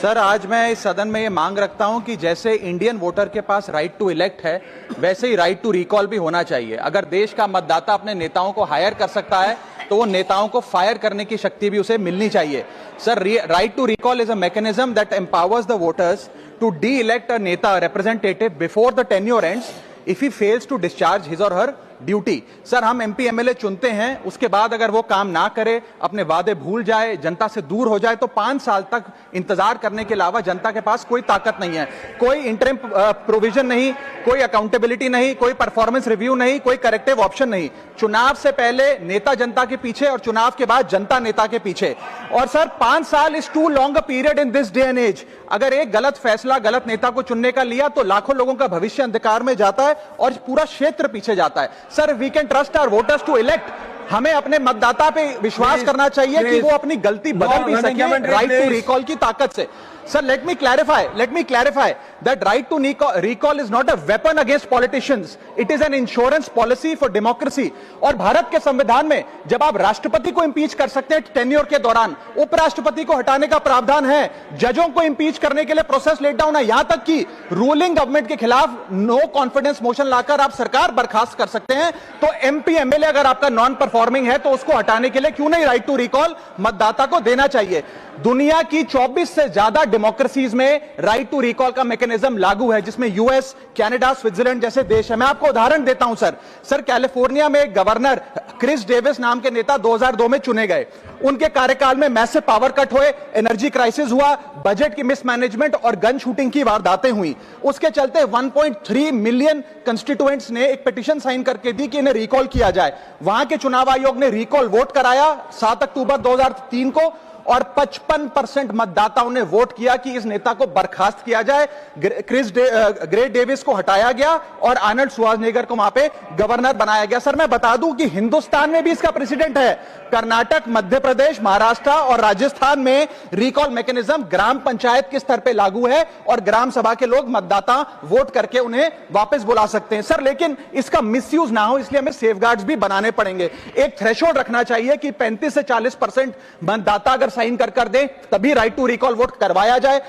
Sir, आज मैं इस सदन में ये मांग रखता हूं कि जैसे इंडियन वोटर के पास राइट टू इलेक्ट है, वैसे ही राइट टू रिकॉल भी होना चाहिए। अगर देश का मतदाता अपने नेताओं को हायर कर सकता है तो वो नेताओं को फायर करने की शक्ति भी उसे मिलनी चाहिए। Sir, right to recall is a mechanism that empowers the voters to de elect a नेता representative before the tenure ends if he fails to discharge his और हर ड्यूटी। सर, हम एमपी एमएलए चुनते हैं, उसके बाद अगर वो काम ना करे, अपने वादे भूल जाए, जनता से दूर हो जाए, तो 5 साल तक इंतजार करने के अलावा जनता के पास कोई ताकत नहीं है। कोई इंटरिम प्रोविजन नहीं, कोई अकाउंटेबिलिटी नहीं, कोई परफॉर्मेंस रिव्यू नहीं, कोई करेक्टिव ऑप्शन नहीं। चुनाव से पहले नेता जनता के पीछे और चुनाव के बाद जनता नेता के पीछे। और सर, 5 साल is too long a period in this day and age. अगर एक गलत फैसला गलत नेता को चुनने का लिया तो लाखों लोगों का भविष्य अंधकार में जाता है और पूरा क्षेत्र पीछे जाता है। Sir, we can trust our voters to elect. हमें अपने मतदाता पे विश्वास करना चाहिए कि वो अपनी गलती बदल भी सके राइट टू रिकॉल की ताकत से। Sir, let me clarify that right to recall is not a weapon against politicians. It is an insurance policy for democracy. और भारत के संविधान में जब आप राष्ट्रपति को इंपीच कर सकते हैं टेन्योर के दौरान, उपराष्ट्रपति को हटाने का प्रावधान है, जजों को इंपीच करने के लिए प्रोसेस लेट डाउन है, यहां तक कि रूलिंग गवर्नमेंट के खिलाफ नो कॉन्फिडेंस मोशन लाकर आप सरकार बर्खास्त कर सकते हैं। तो एमपी एमएलए अगर आपका नॉन परफॉर्मिंग है तो उसको हटाने के लिए क्यों नहीं राइट टू रिकॉल मतदाता को देना चाहिए। दुनिया की 24 से ज्यादा डेमोक्रेसीज में राइट टू रिकॉल का मैकेनिज्म लागू है, जिसमें यूएस, कनाडा, स्विट्जरलैंड जैसे देश है। मैं आपको उदाहरण देता हूं सर, कैलिफोर्निया में गवर्नर क्रिस डेविस नाम के नेता 2002 में चुने गए। उनके कार्यकाल में मैसिव पावर कट हुए, एनर्जी क्राइसिस हुआ, बजट की मिसमैनेजमेंट और गन शूटिंग की वारदातें हुई। उसके चलते 1.3 मिलियन कंस्टिट्यूएंट्स ने एक पिटीशन साइन करके दी कि इन्हें रिकॉल किया जाए। वहां के चुनाव आयोग ने रिकॉल वोट कराया 7 अक्टूबर 2003 को और 55% मतदाताओं ने वोट किया कि इस नेता को बर्खास्त किया जाए। ग्रे डेविस को हटाया गया और आर्नल्ड श्वार्ज़नेगर को वहां पे गवर्नर बनाया गया। सर, मैं बता दूं कि हिंदुस्तान में भी इसका प्रेसिडेंट है। कर्नाटक, मध्य प्रदेश, महाराष्ट्र और राजस्थान में रिकॉल मैकेनिज्म ग्राम पंचायत के स्तर पे लागू है और ग्राम सभा के लोग मतदाता वोट करके उन्हें वापस बुला सकते हैं। सर, लेकिन इसका मिसयूज ना हो, इसलिए हमें सेफगार्ड्स भी बनाने पड़ेंगे। एक थ्रेशोल्ड रखना चाहिए कि 35 से 40% मतदाता अगर साइन कर दे तभी राइट टू रिकॉल वोट करवाया जाए।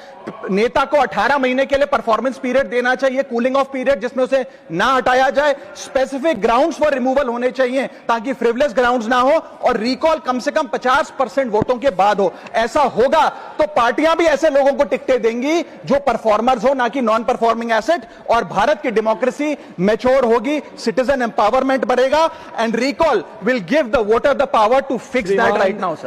नेता को 18 महीने के लिए परफॉर्मेंस पीरियड देना चाहिए, कूलिंग ऑफ पीरियड, जिसमें उसे ना हटाया जाए। स्पेसिफिक ग्राउंड्स फॉर रिमूवल होने चाहिए ताकि फ्रिवलेस ग्राउंड्स ना हो और रिकॉल कम से कम 50% वोटों के बाद हो। ऐसा होगा तो पार्टियां भी ऐसे लोगों को टिकटें देंगी जो परफॉर्मर्स हो, ना कि नॉन परफॉर्मिंग एसेट, और भारत की डेमोक्रेसी मैच्योर होगी, सिटीजन एम्पावरमेंट बढ़ेगा and recall will give the voter the power to fix that right now. Sir.